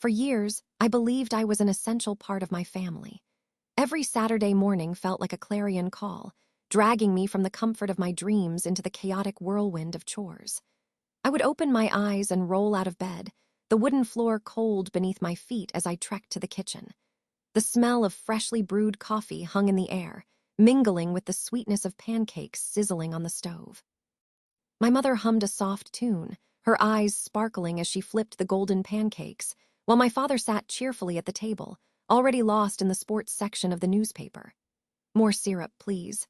For years, I believed I was an essential part of my family. Every Saturday morning felt like a clarion call, dragging me from the comfort of my dreams into the chaotic whirlwind of chores. I would open my eyes and roll out of bed, the wooden floor cold beneath my feet as I trekked to the kitchen. The smell of freshly brewed coffee hung in the air, mingling with the sweetness of pancakes sizzling on the stove. My mother hummed a soft tune, her eyes sparkling as she flipped the golden pancakes, while my father sat cheerfully at the table, already lost in the sports section of the newspaper. "More syrup, please."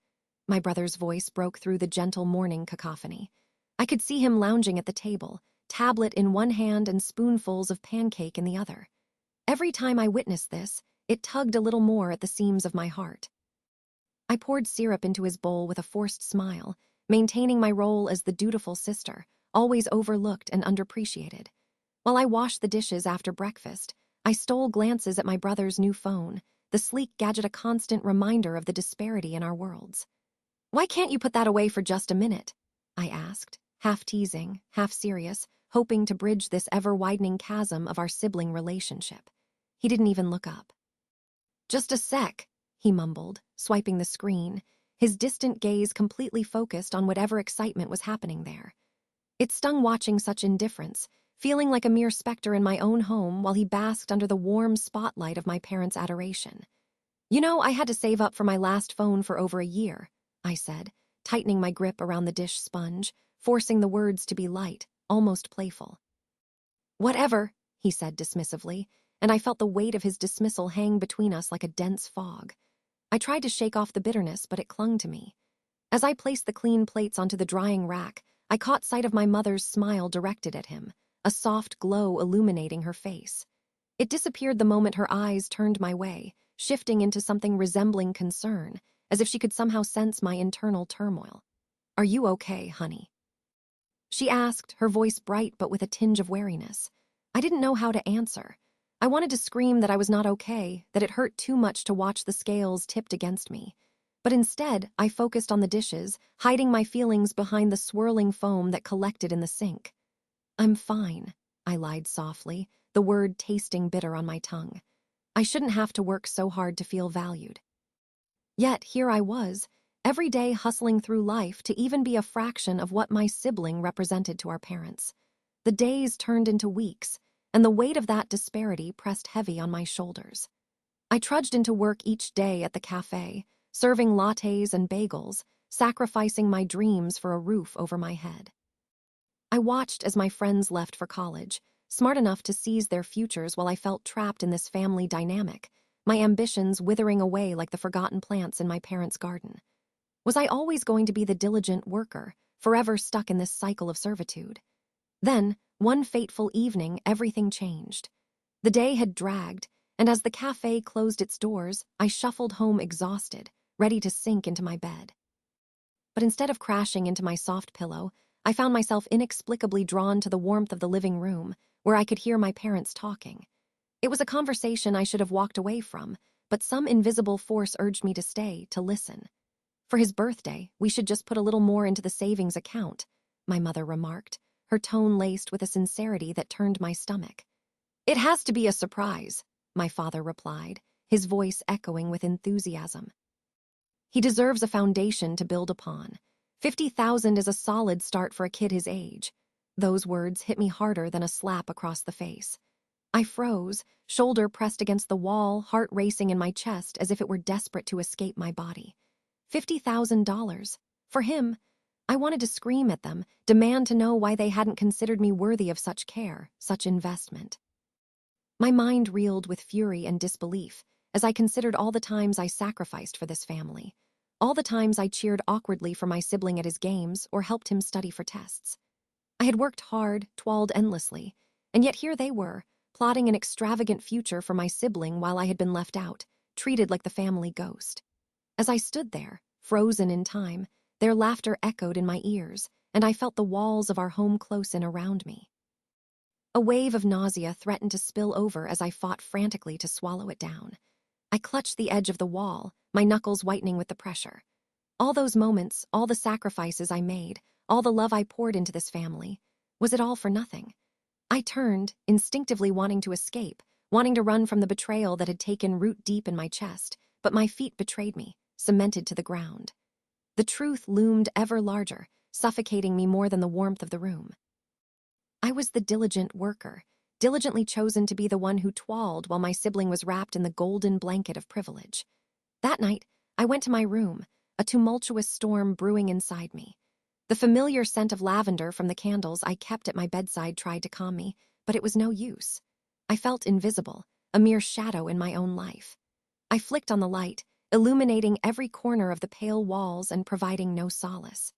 My brother's voice broke through the gentle morning cacophony. I could see him lounging at the table, tablet in one hand and spoonfuls of pancake in the other. Every time I witnessed this, it tugged a little more at the seams of my heart. I poured syrup into his bowl with a forced smile, maintaining my role as the dutiful sister, always overlooked and underappreciated. While I washed the dishes after breakfast, I stole glances at my brother's new phone, the sleek gadget a constant reminder of the disparity in our worlds. "Why can't you put that away for just a minute?" I asked, half teasing, half serious, hoping to bridge this ever-widening chasm of our sibling relationship. He didn't even look up. "Just a sec," he mumbled, swiping the screen, his distant gaze completely focused on whatever excitement was happening there. It stung watching such indifference, feeling like a mere specter in my own home while he basked under the warm spotlight of my parents' adoration. "You know, I had to save up for my last phone for over a year," I said, tightening my grip around the dish sponge, forcing the words to be light, almost playful. "Whatever," he said dismissively, and I felt the weight of his dismissal hang between us like a dense fog. I tried to shake off the bitterness, but it clung to me. As I placed the clean plates onto the drying rack, I caught sight of my mother's smile directed at him, a soft glow illuminating her face. It disappeared the moment her eyes turned my way, shifting into something resembling concern, as if she could somehow sense my internal turmoil. "Are you okay, honey?" she asked, her voice bright but with a tinge of wariness. I didn't know how to answer. I wanted to scream that I was not okay, that it hurt too much to watch the scales tipped against me. But instead, I focused on the dishes, hiding my feelings behind the swirling foam that collected in the sink. "I'm fine," I lied softly, the word tasting bitter on my tongue. I shouldn't have to work so hard to feel valued. Yet here I was, every day hustling through life to even be a fraction of what my sibling represented to our parents. The days turned into weeks, and the weight of that disparity pressed heavy on my shoulders. I trudged into work each day at the cafe, serving lattes and bagels, sacrificing my dreams for a roof over my head. I watched as my friends left for college, smart enough to seize their futures while I felt trapped in this family dynamic, my ambitions withering away like the forgotten plants in my parents' garden. Was I always going to be the diligent worker, forever stuck in this cycle of servitude? Then, one fateful evening, everything changed. The day had dragged, and as the cafe closed its doors, I shuffled home exhausted, ready to sink into my bed. But instead of crashing into my soft pillow, I found myself inexplicably drawn to the warmth of the living room, where I could hear my parents talking. It was a conversation I should have walked away from, but some invisible force urged me to stay, to listen. "For his birthday, we should just put a little more into the savings account," my mother remarked, her tone laced with a sincerity that turned my stomach. "It has to be a surprise," my father replied, his voice echoing with enthusiasm. "He deserves a foundation to build upon. 50,000 is a solid start for a kid his age." Those words hit me harder than a slap across the face. I froze, shoulder pressed against the wall, heart racing in my chest as if it were desperate to escape my body. $50,000. For him. I wanted to scream at them, demand to know why they hadn't considered me worthy of such care, such investment. My mind reeled with fury and disbelief as I considered all the times I sacrificed for this family, all the times I cheered awkwardly for my sibling at his games or helped him study for tests. I had worked hard, toiled endlessly, and yet here they were, plotting an extravagant future for my sibling while I had been left out, treated like the family ghost. As I stood there, frozen in time, their laughter echoed in my ears, and I felt the walls of our home close in around me. A wave of nausea threatened to spill over as I fought frantically to swallow it down. I clutched the edge of the wall, my knuckles whitening with the pressure. All those moments, all the sacrifices I made, all the love I poured into this family, was it all for nothing? I turned, instinctively wanting to escape, wanting to run from the betrayal that had taken root deep in my chest, but my feet betrayed me, cemented to the ground. The truth loomed ever larger, suffocating me more than the warmth of the room. I was the diligent worker, diligently chosen to be the one who toiled while my sibling was wrapped in the golden blanket of privilege. That night, I went to my room, a tumultuous storm brewing inside me. The familiar scent of lavender from the candles I kept at my bedside tried to calm me, but it was no use. I felt invisible, a mere shadow in my own life. I flicked on the light, illuminating every corner of the pale walls and providing no solace.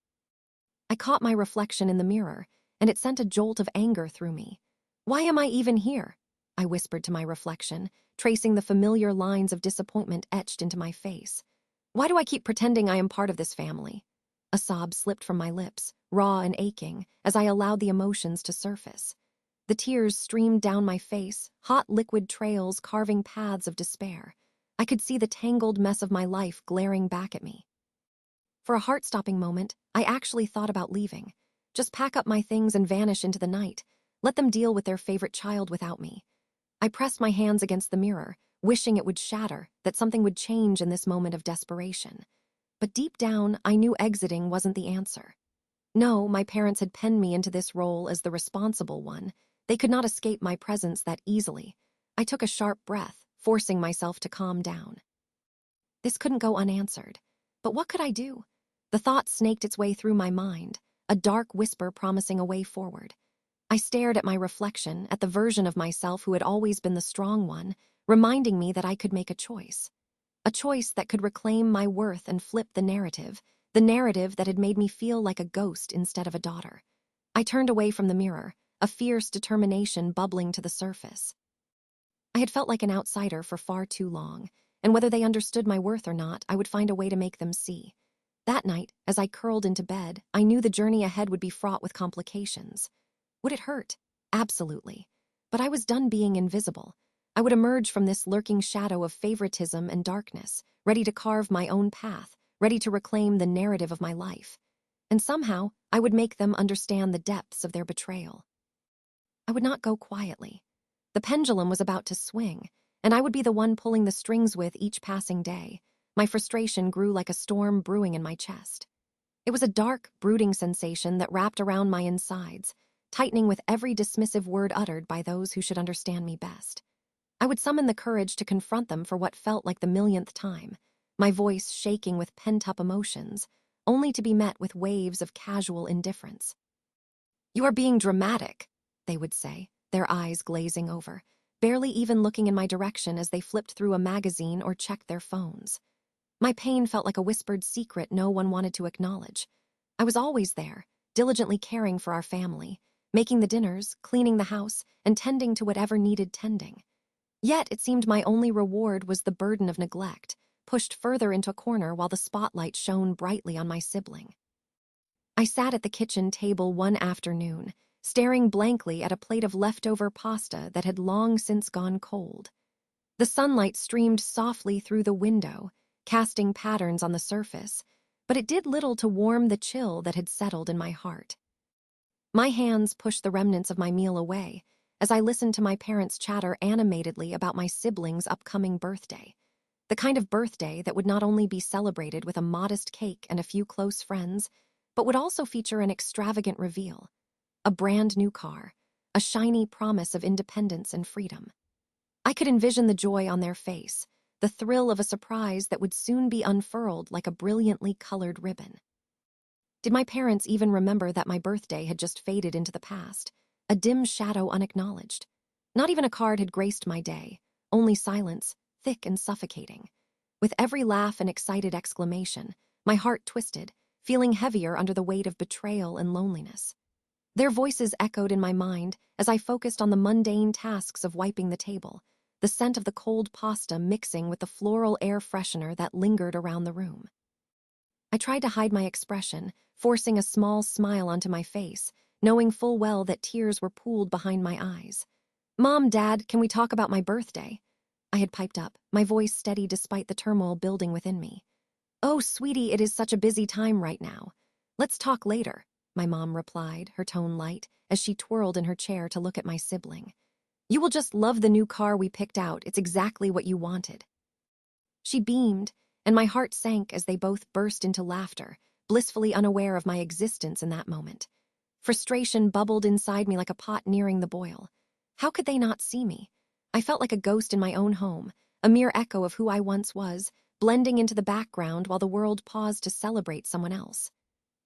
I caught my reflection in the mirror, and it sent a jolt of anger through me. "Why am I even here?" I whispered to my reflection, tracing the familiar lines of disappointment etched into my face. "Why do I keep pretending I am part of this family?" A sob slipped from my lips, raw and aching, as I allowed the emotions to surface. The tears streamed down my face, hot liquid trails carving paths of despair. I could see the tangled mess of my life glaring back at me. For a heart-stopping moment, I actually thought about leaving. Just pack up my things and vanish into the night. Let them deal with their favorite child without me. I pressed my hands against the mirror, wishing it would shatter, that something would change in this moment of desperation. But deep down, I knew exiting wasn't the answer. No, my parents had penned me into this role as the responsible one. They could not escape my presence that easily. I took a sharp breath, forcing myself to calm down. This couldn't go unanswered. But what could I do? The thought snaked its way through my mind, a dark whisper promising a way forward. I stared at my reflection, at the version of myself who had always been the strong one, reminding me that I could make a choice. A choice that could reclaim my worth and flip the narrative that had made me feel like a ghost instead of a daughter. I turned away from the mirror, a fierce determination bubbling to the surface. I had felt like an outsider for far too long, and whether they understood my worth or not, I would find a way to make them see. That night, as I curled into bed, I knew the journey ahead would be fraught with complications. Would it hurt? Absolutely. But I was done being invisible. I would emerge from this lurking shadow of favoritism and darkness, ready to carve my own path, ready to reclaim the narrative of my life. And somehow, I would make them understand the depths of their betrayal. I would not go quietly. The pendulum was about to swing, and I would be the one pulling the strings with each passing day. My frustration grew like a storm brewing in my chest. It was a dark, brooding sensation that wrapped around my insides, tightening with every dismissive word uttered by those who should understand me best. I would summon the courage to confront them for what felt like the millionth time, my voice shaking with pent-up emotions, only to be met with waves of casual indifference. "You are being dramatic," they would say, their eyes glazing over, barely even looking in my direction as they flipped through a magazine or checked their phones. My pain felt like a whispered secret no one wanted to acknowledge. I was always there, diligently caring for our family, making the dinners, cleaning the house, and tending to whatever needed tending. Yet it seemed my only reward was the burden of neglect, pushed further into a corner while the spotlight shone brightly on my sibling. I sat at the kitchen table one afternoon, staring blankly at a plate of leftover pasta that had long since gone cold. The sunlight streamed softly through the window, casting patterns on the surface, but it did little to warm the chill that had settled in my heart. My hands pushed the remnants of my meal away as I listened to my parents chatter animatedly about my sibling's upcoming birthday. The kind of birthday that would not only be celebrated with a modest cake and a few close friends, but would also feature an extravagant reveal, a brand new car, a shiny promise of independence and freedom. I could envision the joy on their face, the thrill of a surprise that would soon be unfurled like a brilliantly colored ribbon. Did my parents even remember that my birthday had just faded into the past, a dim shadow unacknowledged? Not even a card had graced my day, only silence, thick and suffocating. With every laugh and excited exclamation, my heart twisted, feeling heavier under the weight of betrayal and loneliness. Their voices echoed in my mind as I focused on the mundane tasks of wiping the table, the scent of the cold pasta mixing with the floral air freshener that lingered around the room. I tried to hide my expression, forcing a small smile onto my face, knowing full well that tears were pooled behind my eyes. "Mom, Dad, can we talk about my birthday?" I had piped up, my voice steady despite the turmoil building within me. "Oh, sweetie, it is such a busy time right now. Let's talk later," my mom replied, her tone light, as she twirled in her chair to look at my sibling. You will just love the new car we picked out. It's exactly what you wanted. She beamed, and my heart sank as they both burst into laughter, blissfully unaware of my existence in that moment. Frustration bubbled inside me like a pot nearing the boil. How could they not see me? I felt like a ghost in my own home, a mere echo of who I once was, blending into the background while the world paused to celebrate someone else.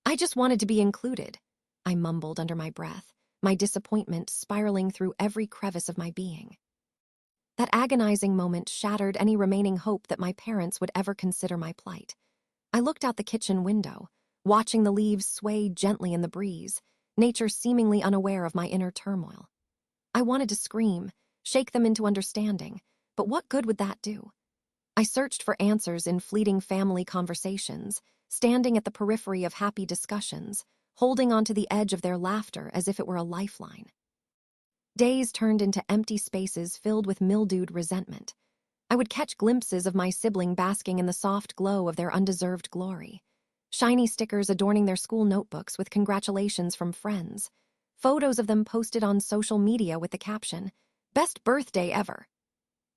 I just wanted to be included, I mumbled under my breath, my disappointment spiraling through every crevice of my being. That agonizing moment shattered any remaining hope that my parents would ever consider my plight. I looked out the kitchen window, watching the leaves sway gently in the breeze, nature seemingly unaware of my inner turmoil. I wanted to scream, shake them into understanding, but what good would that do? I searched for answers in fleeting family conversations, standing at the periphery of happy discussions, holding onto the edge of their laughter as if it were a lifeline. Days turned into empty spaces filled with mildewed resentment. I would catch glimpses of my sibling basking in the soft glow of their undeserved glory. Shiny stickers adorning their school notebooks with congratulations from friends. Photos of them posted on social media with the caption, "Best birthday ever."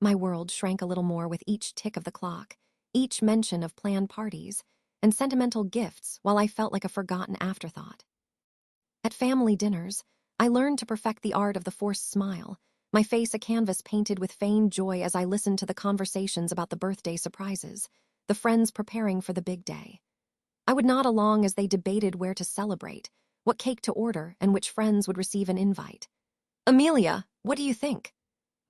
My world shrank a little more with each tick of the clock, each mention of planned parties, and sentimental gifts while I felt like a forgotten afterthought. At family dinners, I learned to perfect the art of the forced smile, my face a canvas painted with feigned joy as I listened to the conversations about the birthday surprises, the friends preparing for the big day. I would nod along as they debated where to celebrate, what cake to order, and which friends would receive an invite. "Amelia, what do you think?"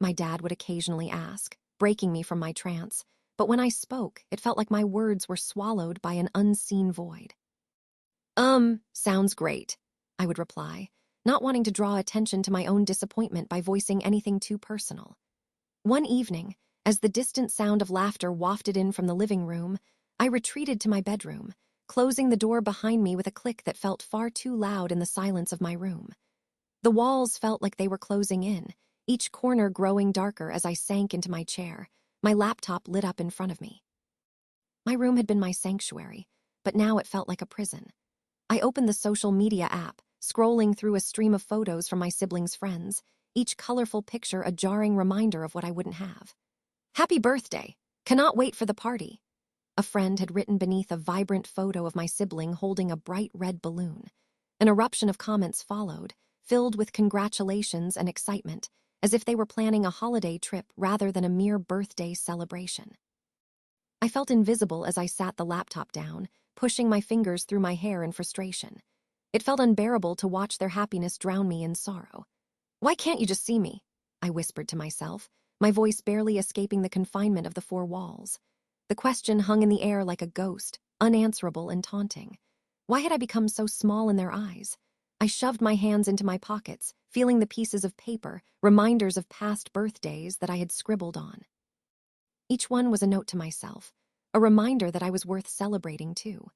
my dad would occasionally ask, breaking me from my trance, but when I spoke, it felt like my words were swallowed by an unseen void. Sounds great," I would reply, not wanting to draw attention to my own disappointment by voicing anything too personal. One evening, as the distant sound of laughter wafted in from the living room, I retreated to my bedroom, closing the door behind me with a click that felt far too loud in the silence of my room. The walls felt like they were closing in, each corner growing darker as I sank into my chair, my laptop lit up in front of me. My room had been my sanctuary, but now it felt like a prison. I opened the social media app, scrolling through a stream of photos from my siblings' friends, each colorful picture a jarring reminder of what I wouldn't have. "Happy birthday! Cannot wait for the party," a friend had written beneath a vibrant photo of my sibling holding a bright red balloon. An eruption of comments followed, filled with congratulations and excitement, as if they were planning a holiday trip rather than a mere birthday celebration. I felt invisible as I sat the laptop down, pushing my fingers through my hair in frustration. It felt unbearable to watch their happiness drown me in sorrow. "Why can't you just see me?" I whispered to myself, my voice barely escaping the confinement of the four walls. The question hung in the air like a ghost, unanswerable and taunting. Why had I become so small in their eyes? I shoved my hands into my pockets, feeling the pieces of paper, reminders of past birthdays that I had scribbled on. Each one was a note to myself, a reminder that I was worth celebrating too.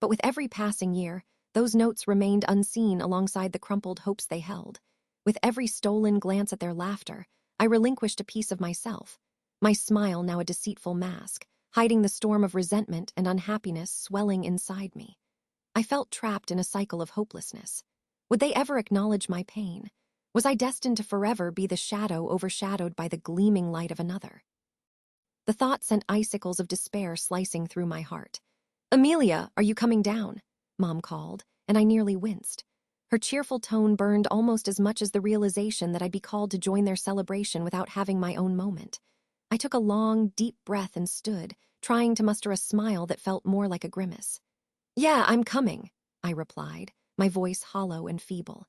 But with every passing year, those notes remained unseen alongside the crumpled hopes they held. With every stolen glance at their laughter, I relinquished a piece of myself, my smile now a deceitful mask, hiding the storm of resentment and unhappiness swelling inside me. I felt trapped in a cycle of hopelessness. Would they ever acknowledge my pain? Was I destined to forever be the shadow overshadowed by the gleaming light of another? The thought sent icicles of despair slicing through my heart. "Amelia, are you coming down?" Mom called, and I nearly winced. Her cheerful tone burned almost as much as the realization that I'd be called to join their celebration without having my own moment. I took a long, deep breath and stood, trying to muster a smile that felt more like a grimace. "Yeah, I'm coming," I replied, my voice hollow and feeble.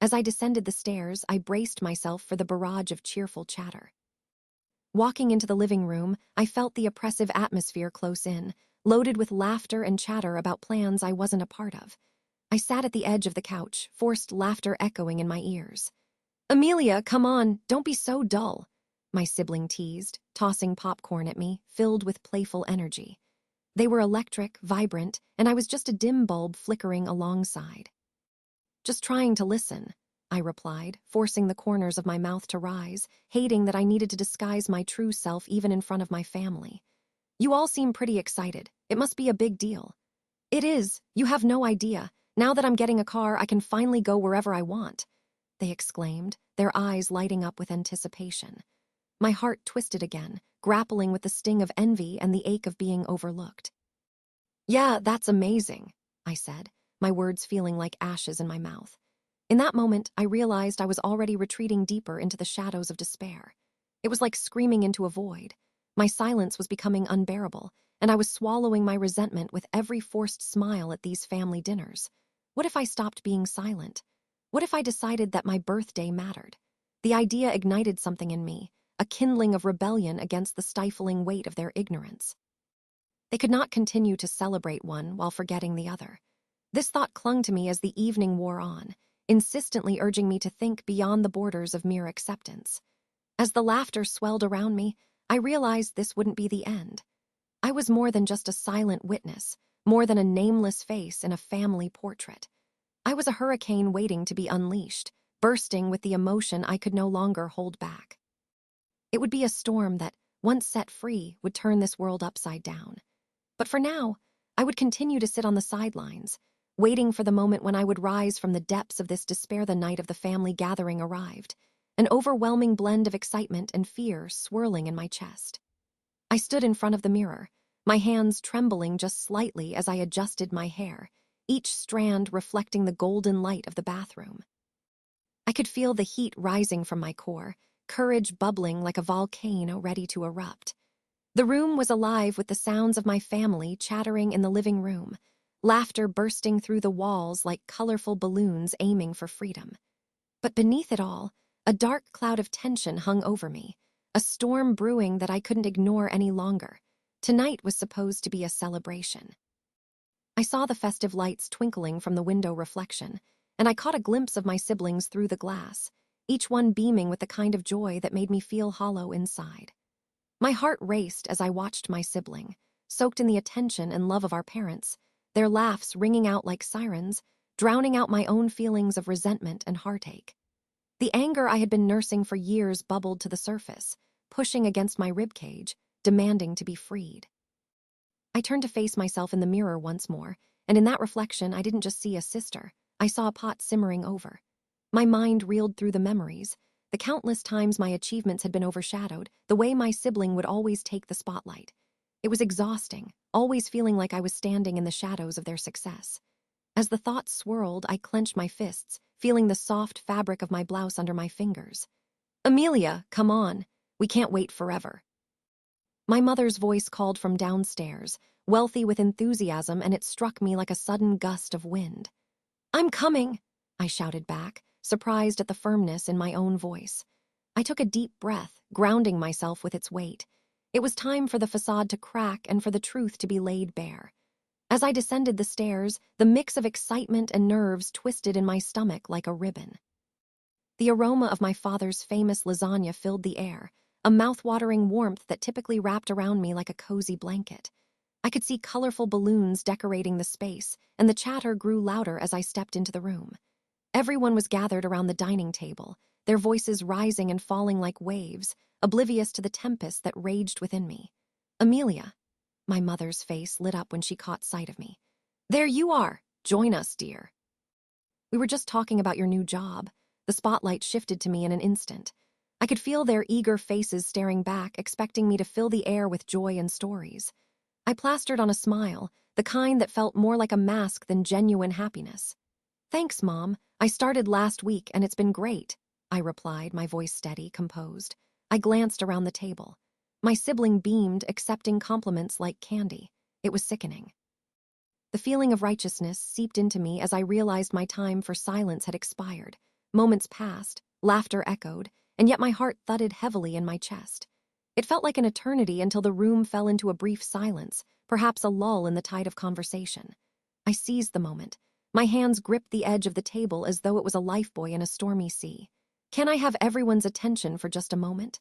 As I descended the stairs, I braced myself for the barrage of cheerful chatter. Walking into the living room, I felt the oppressive atmosphere close in, loaded with laughter and chatter about plans I wasn't a part of. I sat at the edge of the couch, forced laughter echoing in my ears. "Amelia, come on, don't be so dull," my sibling teased, tossing popcorn at me, filled with playful energy. They were electric, vibrant, and I was just a dim bulb flickering alongside. "Just trying to listen," I replied, forcing the corners of my mouth to rise, hating that I needed to disguise my true self even in front of my family. "You all seem pretty excited. It must be a big deal." "It is. You have no idea. Now that I'm getting a car, I can finally go wherever I want," they exclaimed, their eyes lighting up with anticipation. My heart twisted again, grappling with the sting of envy and the ache of being overlooked. "Yeah, that's amazing," I said, my words feeling like ashes in my mouth. In that moment, I realized I was already retreating deeper into the shadows of despair. It was like screaming into a void. My silence was becoming unbearable, and I was swallowing my resentment with every forced smile at these family dinners. What if I stopped being silent? What if I decided that my birthday mattered? The idea ignited something in me, a kindling of rebellion against the stifling weight of their ignorance. They could not continue to celebrate one while forgetting the other. This thought clung to me as the evening wore on, insistently urging me to think beyond the borders of mere acceptance. As the laughter swelled around me, I realized this wouldn't be the end. I was more than just a silent witness, more than a nameless face in a family portrait. I was a hurricane waiting to be unleashed, bursting with the emotion I could no longer hold back. It would be a storm that, once set free, would turn this world upside down. But for now, I would continue to sit on the sidelines, waiting for the moment when I would rise from the depths of this despair. The night of the family gathering arrived, an overwhelming blend of excitement and fear swirling in my chest. I stood in front of the mirror, my hands trembling just slightly as I adjusted my hair, each strand reflecting the golden light of the bathroom. I could feel the heat rising from my core, courage bubbling like a volcano ready to erupt. The room was alive with the sounds of my family chattering in the living room, laughter bursting through the walls like colorful balloons aiming for freedom. But beneath it all, a dark cloud of tension hung over me, a storm brewing that I couldn't ignore any longer. Tonight was supposed to be a celebration. I saw the festive lights twinkling from the window reflection, and I caught a glimpse of my siblings through the glass, each one beaming with the kind of joy that made me feel hollow inside. My heart raced as I watched my sibling, soaked in the attention and love of our parents, their laughs ringing out like sirens, drowning out my own feelings of resentment and heartache. The anger I had been nursing for years bubbled to the surface, pushing against my ribcage, demanding to be freed. I turned to face myself in the mirror once more, and in that reflection I didn't just see a sister, I saw a pot simmering over. My mind reeled through the memories, the countless times my achievements had been overshadowed, the way my sibling would always take the spotlight. It was exhausting, always feeling like I was standing in the shadows of their success. As the thoughts swirled, I clenched my fists, feeling the soft fabric of my blouse under my fingers. "Amelia, come on. We can't wait forever." My mother's voice called from downstairs, wealthy with enthusiasm, and it struck me like a sudden gust of wind. "I'm coming," I shouted back, surprised at the firmness in my own voice. I took a deep breath, grounding myself with its weight. It was time for the facade to crack and for the truth to be laid bare. As I descended the stairs, the mix of excitement and nerves twisted in my stomach like a ribbon. The aroma of my father's famous lasagna filled the air, a mouth-watering warmth that typically wrapped around me like a cozy blanket. I could see colorful balloons decorating the space, and the chatter grew louder as I stepped into the room. Everyone was gathered around the dining table, their voices rising and falling like waves, oblivious to the tempest that raged within me. "Amelia." My mother's face lit up when she caught sight of me. "There you are. Join us, dear." "We were just talking about your new job." The spotlight shifted to me in an instant. I could feel their eager faces staring back, expecting me to fill the air with joy and stories. I plastered on a smile, the kind that felt more like a mask than genuine happiness. "Thanks, Mom. I started last week and it's been great," I replied, my voice steady, composed. I glanced around the table. My sibling beamed, accepting compliments like candy. It was sickening. The feeling of righteousness seeped into me as I realized my time for silence had expired. Moments passed, laughter echoed, and yet my heart thudded heavily in my chest. It felt like an eternity until the room fell into a brief silence, perhaps a lull in the tide of conversation. I seized the moment. My hands gripped the edge of the table as though it was a lifebuoy in a stormy sea. "Can I have everyone's attention for just a moment?"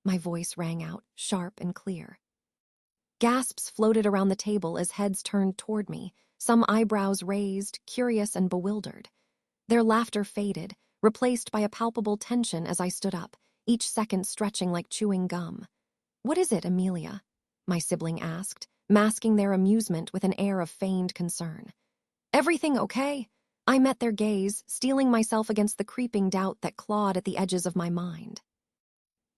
My voice rang out, sharp and clear. Gasps floated around the table as heads turned toward me, some eyebrows raised, curious and bewildered. Their laughter faded, replaced by a palpable tension as I stood up, each second stretching like chewing gum. "What is it, Amelia?" my sibling asked, masking their amusement with an air of feigned concern. "Everything okay?" I met their gaze, steeling myself against the creeping doubt that clawed at the edges of my mind.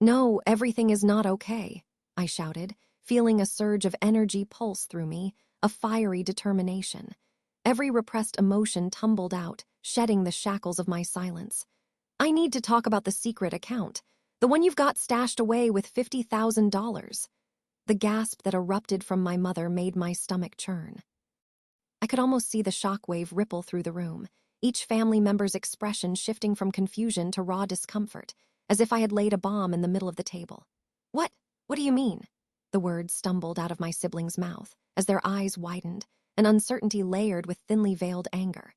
"No, everything is not okay," I shouted, feeling a surge of energy pulse through me, a fiery determination. Every repressed emotion tumbled out, shedding the shackles of my silence. "I need to talk about the secret account, the one you've got stashed away with $50,000. The gasp that erupted from my mother made my stomach churn. I could almost see the shockwave ripple through the room, each family member's expression shifting from confusion to raw discomfort, as if I had laid a bomb in the middle of the table. "What? What do you mean?" The words stumbled out of my sibling's mouth, as their eyes widened, an uncertainty layered with thinly veiled anger.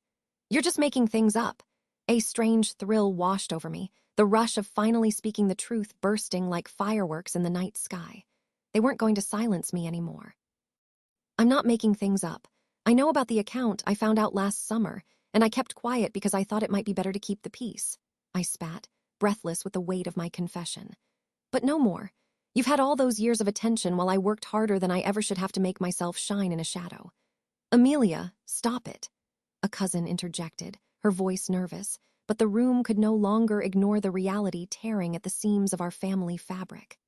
"You're just making things up." A strange thrill washed over me, the rush of finally speaking the truth bursting like fireworks in the night sky. They weren't going to silence me anymore. "I'm not making things up. I know about the account I found out last summer, and I kept quiet because I thought it might be better to keep the peace," I spat, breathless with the weight of my confession. "But no more. You've had all those years of attention while I worked harder than I ever should have to make myself shine in a shadow." "Amelia, stop it," a cousin interjected, her voice nervous, but the room could no longer ignore the reality tearing at the seams of our family fabric.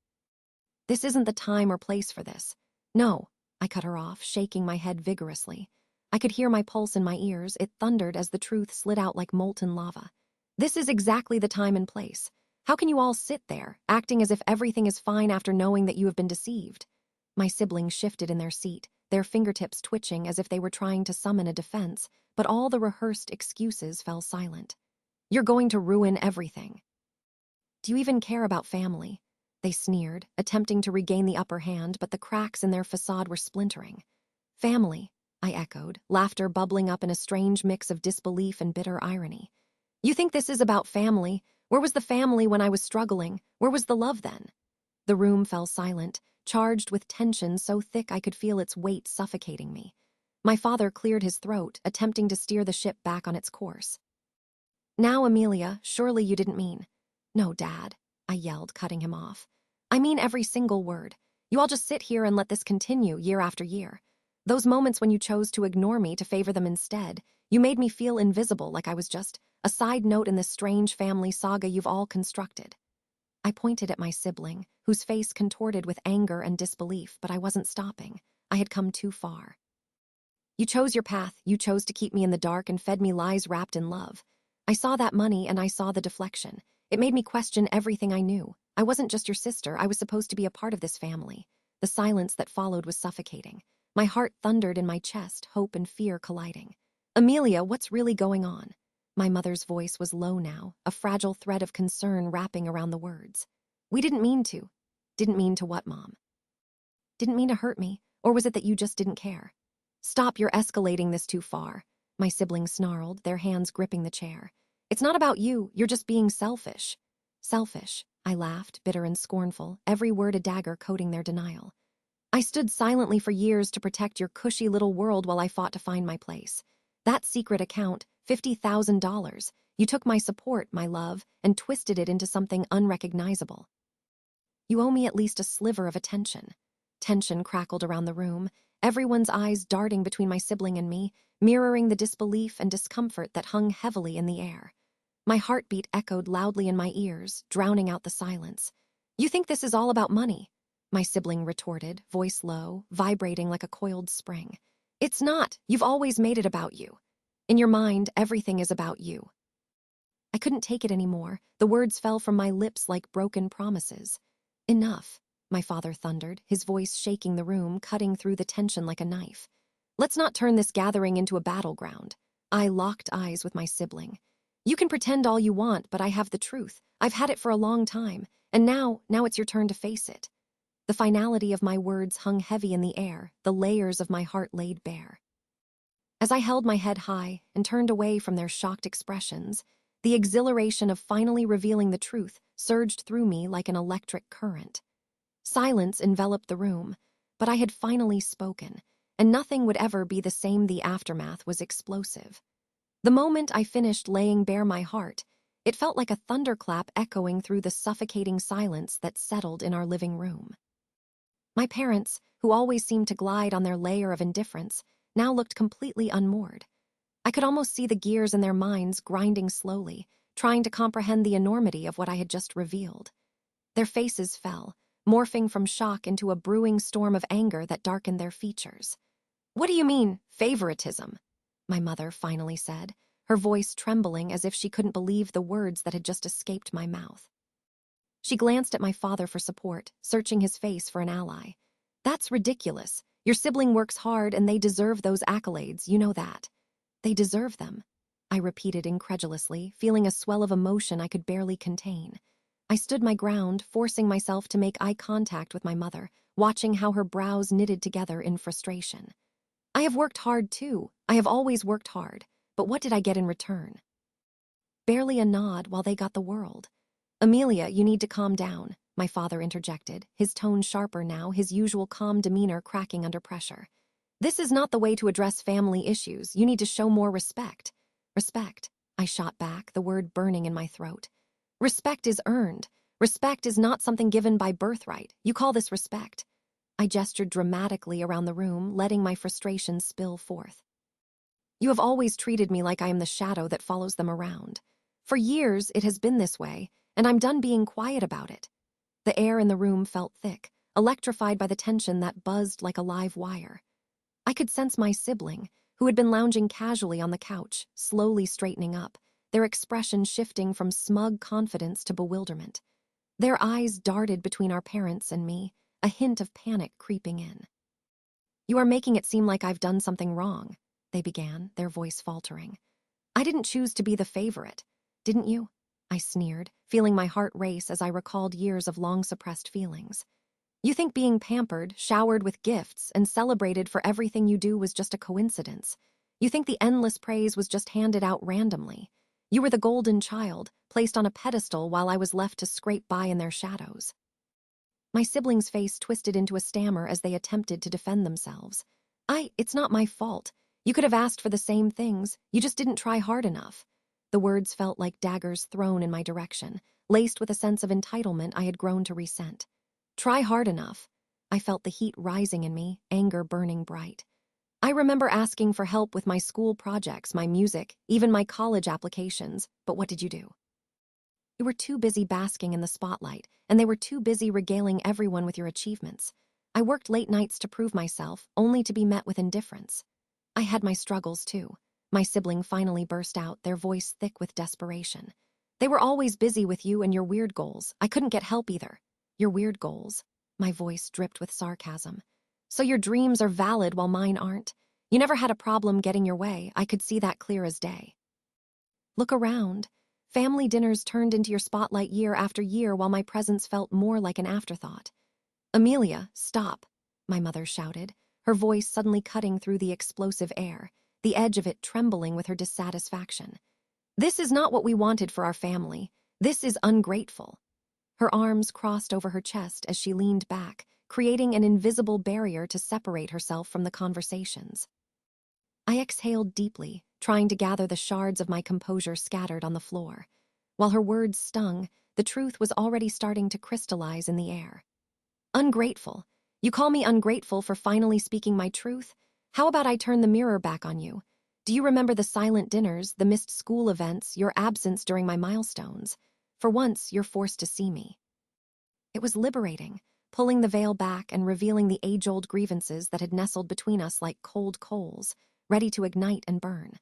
"This isn't the time or place for this. No," I cut her off, shaking my head vigorously. I could hear my pulse in my ears. It thundered as the truth slid out like molten lava. "This is exactly the time and place. How can you all sit there, acting as if everything is fine after knowing that you have been deceived?" My siblings shifted in their seat, their fingertips twitching as if they were trying to summon a defense, but all the rehearsed excuses fell silent. "You're going to ruin everything." "Do you even care about family?" They sneered, attempting to regain the upper hand, but the cracks in their facade were splintering. "Family," I echoed, laughter bubbling up in a strange mix of disbelief and bitter irony. "You think this is about family? Where was the family when I was struggling? Where was the love then?" The room fell silent, charged with tension so thick I could feel its weight suffocating me. My father cleared his throat, attempting to steer the ship back on its course. "Now, Amelia, surely you didn't mean—" "No, Dad," I yelled, cutting him off. "I mean every single word. You all just sit here and let this continue year after year. Those moments when you chose to ignore me to favor them instead, you made me feel invisible, like I was just a side note in this strange family saga you've all constructed." I pointed at my sibling, whose face contorted with anger and disbelief, but I wasn't stopping. I had come too far. "You chose your path. You chose to keep me in the dark and fed me lies wrapped in love. I saw that money and I saw the deflection. It made me question everything I knew. I wasn't just your sister. I was supposed to be a part of this family." The silence that followed was suffocating. My heart thundered in my chest, hope and fear colliding. "Amelia, what's really going on?" My mother's voice was low now, a fragile thread of concern wrapping around the words. "We didn't mean to." "Didn't mean to what, Mom?" "Didn't mean to hurt me, or was it that you just didn't care?" "Stop, you're escalating this too far," my siblings snarled, their hands gripping the chair. "It's not about you, you're just being selfish." "Selfish," I laughed, bitter and scornful, every word a dagger coating their denial. "I stood silently for years to protect your cushy little world while I fought to find my place. That secret account, $50,000, you took my support, my love, and twisted it into something unrecognizable. You owe me at least a sliver of attention." Tension crackled around the room, everyone's eyes darting between my sibling and me, mirroring the disbelief and discomfort that hung heavily in the air. My heartbeat echoed loudly in my ears, drowning out the silence. "You think this is all about money?" my sibling retorted, voice low, vibrating like a coiled spring. "It's not. You've always made it about you. In your mind, everything is about you." I couldn't take it anymore. The words fell from my lips like broken promises. "Enough," my father thundered, his voice shaking the room, cutting through the tension like a knife. "Let's not turn this gathering into a battleground." I locked eyes with my sibling. "You can pretend all you want, but I have the truth. I've had it for a long time, and now it's your turn to face it." The finality of my words hung heavy in the air, the layers of my heart laid bare. As I held my head high and turned away from their shocked expressions, the exhilaration of finally revealing the truth surged through me like an electric current. Silence enveloped the room, but I had finally spoken, and nothing would ever be the same. The aftermath was explosive. The moment I finished laying bare my heart, it felt like a thunderclap echoing through the suffocating silence that settled in our living room. My parents, who always seemed to glide on their layer of indifference, now looked completely unmoored. I could almost see the gears in their minds grinding slowly, trying to comprehend the enormity of what I had just revealed. Their faces fell, morphing from shock into a brewing storm of anger that darkened their features. "What do you mean, favoritism?" my mother finally said, her voice trembling as if she couldn't believe the words that had just escaped my mouth. She glanced at my father for support, searching his face for an ally. "That's ridiculous. Your sibling works hard and they deserve those accolades, you know that." "They deserve them," I repeated incredulously, feeling a swell of emotion I could barely contain. I stood my ground, forcing myself to make eye contact with my mother, watching how her brows knitted together in frustration. "I have worked hard too. I have always worked hard. But what did I get in return?" "Barely a nod while they got the world." "Amelia, you need to calm down," my father interjected, his tone sharper now, his usual calm demeanor cracking under pressure. "This is not the way to address family issues. You need to show more respect." "Respect," I shot back, the word burning in my throat. "Respect is earned. Respect is not something given by birthright. You call this respect." I gestured dramatically around the room, letting my frustration spill forth. "You have always treated me like I am the shadow that follows them around. For years, it has been this way, and I'm done being quiet about it." The air in the room felt thick, electrified by the tension that buzzed like a live wire. I could sense my sibling, who had been lounging casually on the couch, slowly straightening up, their expression shifting from smug confidence to bewilderment. Their eyes darted between our parents and me, a hint of panic creeping in. "You are making it seem like I've done something wrong," they began, their voice faltering. "I didn't choose to be the favorite. Didn't you?" I sneered, feeling my heart race as I recalled years of long-suppressed feelings. "You think being pampered, showered with gifts, and celebrated for everything you do was just a coincidence. You think the endless praise was just handed out randomly. You were the golden child, placed on a pedestal while I was left to scrape by in their shadows." My sibling's face twisted into a stammer as they attempted to defend themselves. It's not my fault. You could have asked for the same things. You just didn't try hard enough." The words felt like daggers thrown in my direction, laced with a sense of entitlement I had grown to resent. Try hard enough. I felt the heat rising in me, anger burning bright. "I remember asking for help with my school projects, my music, even my college applications, but what did you do? You were too busy basking in the spotlight, and they were too busy regaling everyone with your achievements. I worked late nights to prove myself, only to be met with indifference." I had my struggles too. My sibling finally burst out, their voice thick with desperation. "They were always busy with you and your weird goals. I couldn't get help either." "Your weird goals?" My voice dripped with sarcasm. "So your dreams are valid while mine aren't? You never had a problem getting your way. I could see that clear as day. Look around. Family dinners turned into your spotlight year after year while my presence felt more like an afterthought." "Amelia, stop," my mother shouted, her voice suddenly cutting through the explosive air, the edge of it trembling with her dissatisfaction. "This is not what we wanted for our family. This is ungrateful." Her arms crossed over her chest as she leaned back, creating an invisible barrier to separate herself from the conversations. I exhaled deeply, trying to gather the shards of my composure scattered on the floor. While her words stung, the truth was already starting to crystallize in the air. "Ungrateful. You call me ungrateful for finally speaking my truth? How about I turn the mirror back on you? Do you remember the silent dinners, the missed school events, your absence during my milestones? For once, you're forced to see me." It was liberating, pulling the veil back and revealing the age-old grievances that had nestled between us like cold coals, ready to ignite and burn.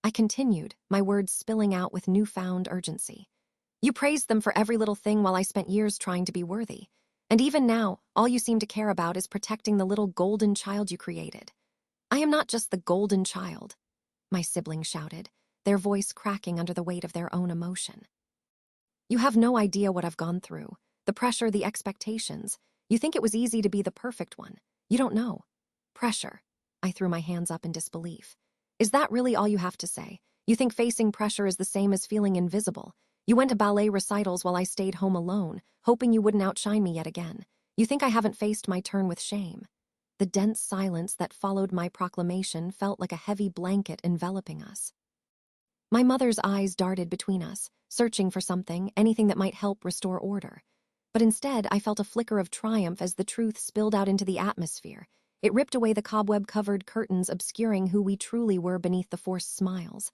I continued, my words spilling out with newfound urgency. "You praised them for every little thing while I spent years trying to be worthy. And even now, all you seem to care about is protecting the little golden child you created." "I am not just the golden child," my sibling shouted, their voice cracking under the weight of their own emotion. "You have no idea what I've gone through. The pressure, the expectations. You think it was easy to be the perfect one. You don't know." "Pressure." I threw my hands up in disbelief. "Is that really all you have to say? You think facing pressure is the same as feeling invisible? You went to ballet recitals while I stayed home alone, hoping you wouldn't outshine me yet again. You think I haven't faced my turn with shame?" The dense silence that followed my proclamation felt like a heavy blanket enveloping us. My mother's eyes darted between us, searching for something, anything that might help restore order. But instead, I felt a flicker of triumph as the truth spilled out into the atmosphere, It ripped away the cobweb-covered curtains, obscuring who we truly were beneath the forced smiles.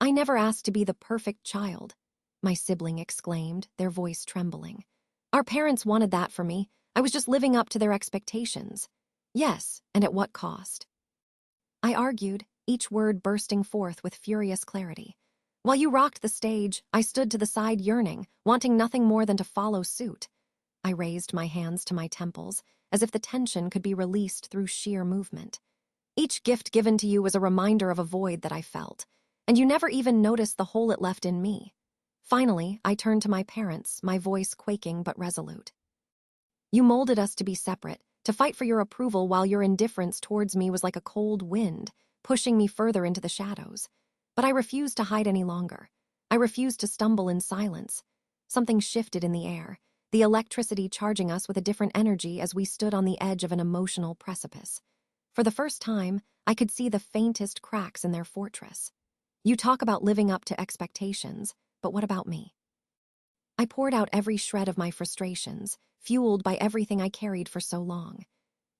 "I never asked to be the perfect child," my sibling exclaimed, their voice trembling. "Our parents wanted that for me. I was just living up to their expectations." "Yes, and at what cost?" I argued, each word bursting forth with furious clarity. "While you rocked the stage, I stood to the side yearning, wanting nothing more than to follow suit." I raised my hands to my temples, as if the tension could be released through sheer movement. "Each gift given to you was a reminder of a void that I felt, and you never even noticed the hole it left in me." Finally, I turned to my parents, my voice quaking but resolute. "You molded us to be separate, to fight for your approval, while your indifference towards me was like a cold wind, pushing me further into the shadows. But I refused to hide any longer. I refused to stumble in silence. Something shifted in the air, the electricity charging us with a different energy as we stood on the edge of an emotional precipice. For the first time, I could see the faintest cracks in their fortress. "You talk about living up to expectations, but what about me?" I poured out every shred of my frustrations, fueled by everything I carried for so long.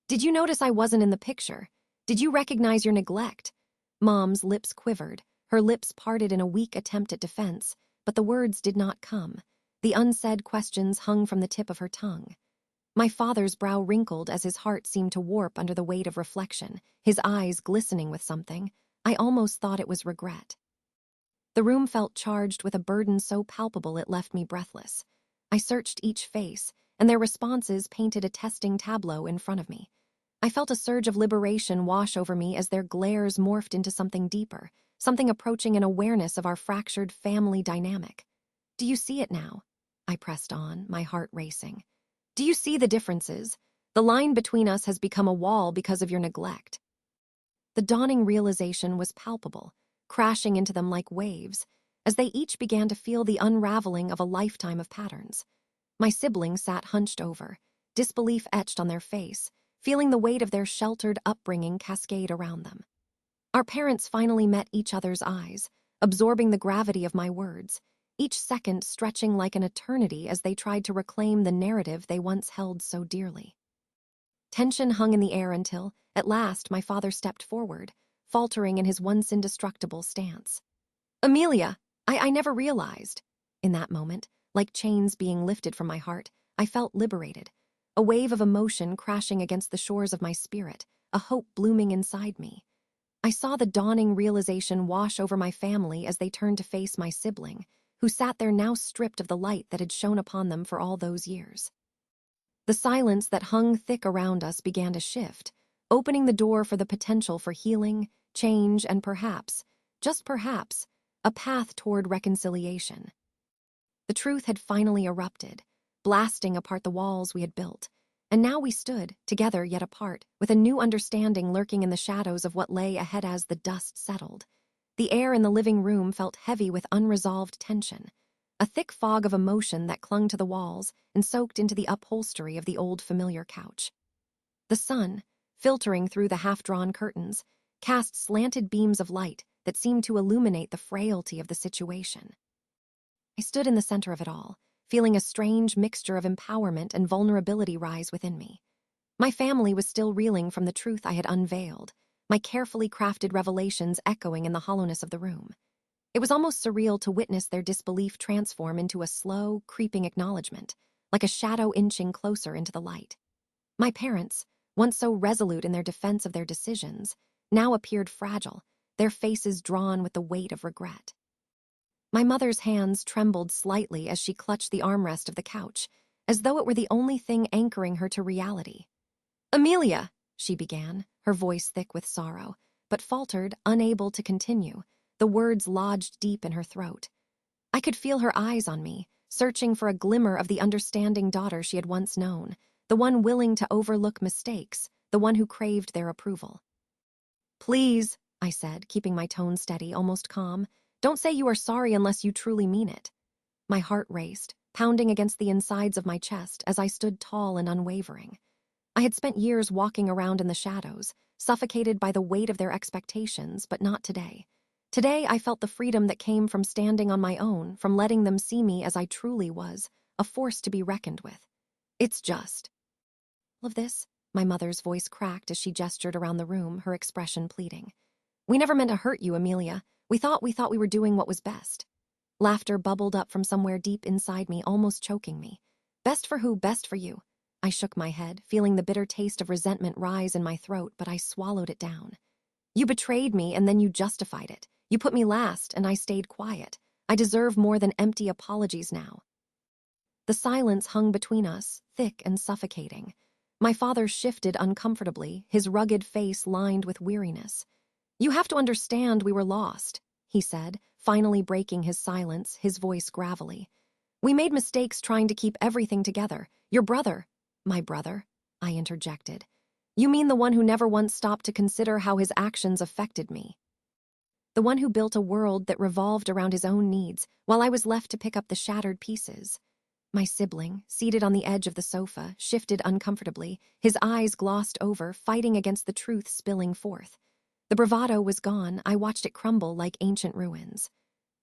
"Did you notice I wasn't in the picture? Did you recognize your neglect?" Mom's lips quivered, her lips parted in a weak attempt at defense, but the words did not come. The unsaid questions hung from the tip of her tongue. My father's brow wrinkled as his heart seemed to warp under the weight of reflection, his eyes glistening with something. I almost thought it was regret. The room felt charged with a burden so palpable it left me breathless. I searched each face, and their responses painted a testing tableau in front of me. I felt a surge of liberation wash over me as their glares morphed into something deeper, something approaching an awareness of our fractured family dynamic. "Do you see it now?" I pressed on, my heart racing. "Do you see the differences? The line between us has become a wall because of your neglect." The dawning realization was palpable, crashing into them like waves, as they each began to feel the unraveling of a lifetime of patterns. My sibling sat hunched over, disbelief etched on their face, feeling the weight of their sheltered upbringing cascade around them. Our parents finally met each other's eyes, absorbing the gravity of my words, each second stretching like an eternity as they tried to reclaim the narrative they once held so dearly. Tension hung in the air until, at last, my father stepped forward, faltering in his once indestructible stance. "Amelia, I never realized." In that moment, like chains being lifted from my heart, I felt liberated, a wave of emotion crashing against the shores of my spirit, a hope blooming inside me. I saw the dawning realization wash over my family as they turned to face my sibling, who sat there now stripped of the light that had shone upon them for all those years. The silence that hung thick around us began to shift, opening the door for the potential for healing, change, and perhaps, just perhaps, a path toward reconciliation. The truth had finally erupted, blasting apart the walls we had built, and now we stood, together yet apart, with a new understanding lurking in the shadows of what lay ahead as the dust settled. The air in the living room felt heavy with unresolved tension, a thick fog of emotion that clung to the walls and soaked into the upholstery of the old familiar couch. The sun, filtering through the half-drawn curtains, cast slanted beams of light that seemed to illuminate the frailty of the situation. I stood in the center of it all, feeling a strange mixture of empowerment and vulnerability rise within me. My family was still reeling from the truth I had unveiled, my carefully crafted revelations echoing in the hollowness of the room. It was almost surreal to witness their disbelief transform into a slow, creeping acknowledgement, like a shadow inching closer into the light. My parents, once so resolute in their defense of their decisions, now appeared fragile, their faces drawn with the weight of regret. My mother's hands trembled slightly as she clutched the armrest of the couch, as though it were the only thing anchoring her to reality. "Amelia," she began, her voice thick with sorrow, but faltered, unable to continue, the words lodged deep in her throat. I could feel her eyes on me, searching for a glimmer of the understanding daughter she had once known, the one willing to overlook mistakes, the one who craved their approval. "Please," I said, keeping my tone steady, almost calm, "don't say you are sorry unless you truly mean it." My heart raced, pounding against the insides of my chest as I stood tall and unwavering. I had spent years walking around in the shadows, suffocated by the weight of their expectations, but not today. Today, I felt the freedom that came from standing on my own, from letting them see me as I truly was, a force to be reckoned with. "It's just all of this," My mother's voice cracked as she gestured around the room, her expression pleading. We never meant to hurt you, Amelia. We thought we were doing what was best. Laughter bubbled up from somewhere deep inside me, almost choking me. Best for who? Best for you. I shook my head, feeling the bitter taste of resentment rise in my throat, but I swallowed it down. You betrayed me and then you justified it. You put me last and I stayed quiet. I deserve more than empty apologies now. The silence hung between us, thick and suffocating. My father shifted uncomfortably, his rugged face lined with weariness. You have to understand we were lost, he said, finally breaking his silence, his voice gravelly. We made mistakes trying to keep everything together. Your brother. My brother, I interjected. You mean the one who never once stopped to consider how his actions affected me? The one who built a world that revolved around his own needs, while I was left to pick up the shattered pieces. My sibling, seated on the edge of the sofa, shifted uncomfortably, his eyes glossed over, fighting against the truth spilling forth. The bravado was gone. I watched it crumble like ancient ruins.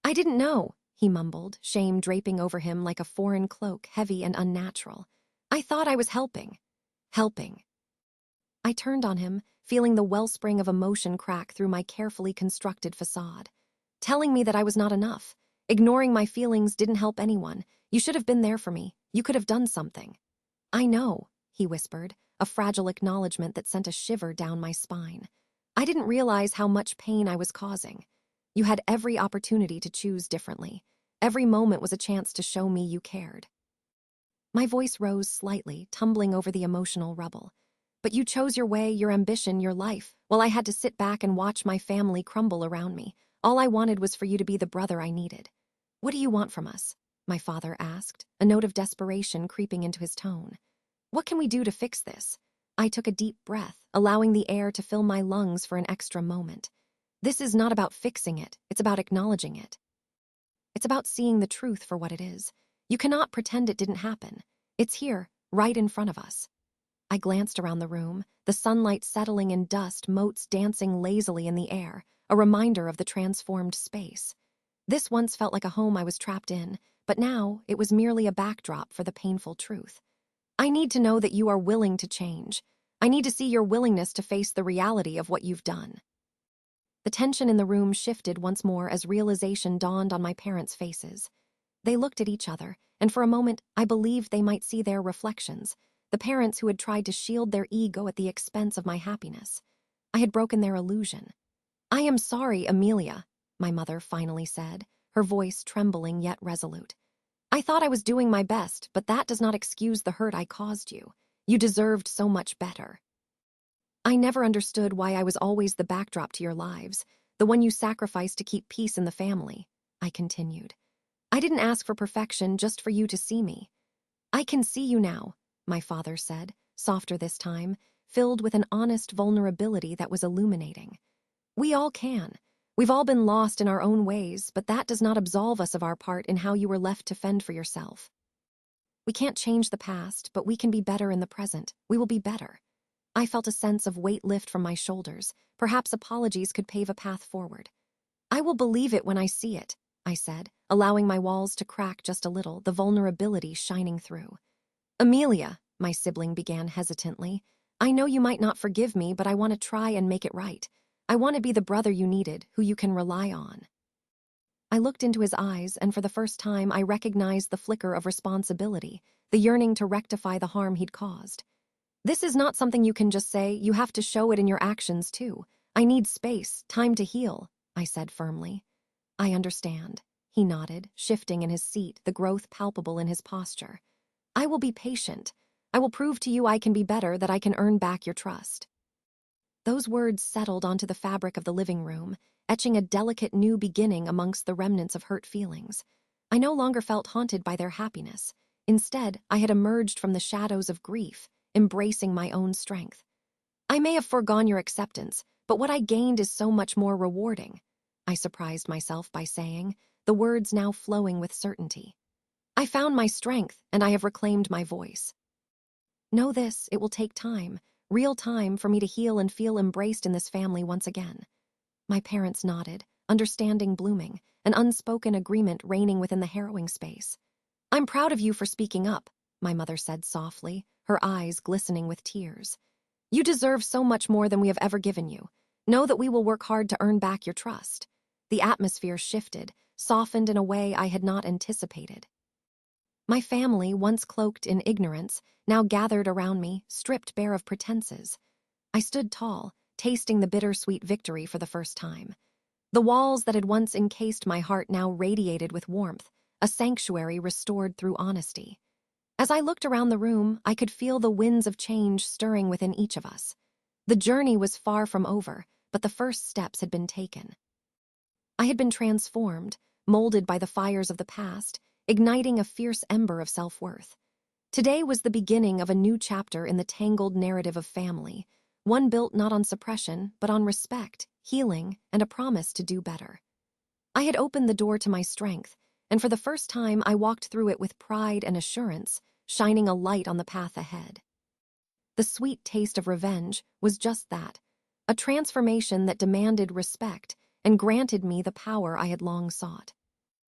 I didn't know, he mumbled, shame draping over him like a foreign cloak, heavy and unnatural. I thought I was helping. Helping. I turned on him, feeling the wellspring of emotion crack through my carefully constructed facade. Telling me that I was not enough. Ignoring my feelings didn't help anyone. You should have been there for me. You could have done something. I know, he whispered, a fragile acknowledgement that sent a shiver down my spine. I didn't realize how much pain I was causing. You had every opportunity to choose differently. Every moment was a chance to show me you cared. My voice rose slightly, tumbling over the emotional rubble. But you chose your way, your ambition, your life, while I had to sit back and watch my family crumble around me. All I wanted was for you to be the brother I needed. What do you want from us? My father asked, a note of desperation creeping into his tone. What can we do to fix this? I took a deep breath, allowing the air to fill my lungs for an extra moment. This is not about fixing it, it's about acknowledging it. It's about seeing the truth for what it is. You cannot pretend it didn't happen. It's here, right in front of us. I glanced around the room, the sunlight settling in dust motes dancing lazily in the air, a reminder of the transformed space. This once felt like a home I was trapped in, but now it was merely a backdrop for the painful truth. I need to know that you are willing to change. I need to see your willingness to face the reality of what you've done. The tension in the room shifted once more as realization dawned on my parents' faces. They looked at each other, and for a moment I believed they might see their reflections, the parents who had tried to shield their ego at the expense of my happiness. I had broken their illusion. I am sorry, Amelia, my mother finally said, her voice trembling yet resolute. I thought I was doing my best, but that does not excuse the hurt I caused you. You deserved so much better. I never understood why I was always the backdrop to your lives, the one you sacrificed to keep peace in the family, I continued. I didn't ask for perfection, just for you to see me. I can see you now, my father said, softer this time, filled with an honest vulnerability that was illuminating. We all can. We've all been lost in our own ways, but that does not absolve us of our part in how you were left to fend for yourself. We can't change the past, but we can be better in the present. We will be better. I felt a sense of weight lift from my shoulders. Perhaps apologies could pave a path forward. I will believe it when I see it, I said, allowing my walls to crack just a little, the vulnerability shining through. Amelia, my sibling began hesitantly, I know you might not forgive me, but I want to try and make it right. I want to be the brother you needed, who you can rely on. I looked into his eyes, and for the first time I recognized the flicker of responsibility, the yearning to rectify the harm he'd caused. This is not something you can just say, you have to show it in your actions too. I need space, time to heal, I said firmly. I understand, he nodded, shifting in his seat, the growth palpable in his posture. I will be patient. I will prove to you I can be better, that I can earn back your trust. Those words settled onto the fabric of the living room, etching a delicate new beginning amongst the remnants of hurt feelings. I no longer felt haunted by their happiness. Instead, I had emerged from the shadows of grief, embracing my own strength. I may have foregone your acceptance, but what I gained is so much more rewarding, I surprised myself by saying, the words now flowing with certainty. I found my strength, and I have reclaimed my voice. Know this, it will take time, real time, for me to heal and feel embraced in this family once again. My parents nodded, understanding blooming, an unspoken agreement reigning within the harrowing space. I'm proud of you for speaking up, my mother said softly, her eyes glistening with tears. You deserve so much more than we have ever given you. Know that we will work hard to earn back your trust." The atmosphere shifted, softened in a way I had not anticipated. My family, once cloaked in ignorance, now gathered around me, stripped bare of pretenses. I stood tall, tasting the bittersweet victory for the first time. The walls that had once encased my heart now radiated with warmth, a sanctuary restored through honesty. As I looked around the room, I could feel the winds of change stirring within each of us. The journey was far from over, but the first steps had been taken. I had been transformed, molded by the fires of the past, igniting a fierce ember of self-worth. Today was the beginning of a new chapter in the tangled narrative of family, one built not on suppression, but on respect, healing, and a promise to do better. I had opened the door to my strength, and for the first time I walked through it with pride and assurance, shining a light on the path ahead. The sweet taste of revenge was just that, a transformation that demanded respect and granted me the power I had long sought.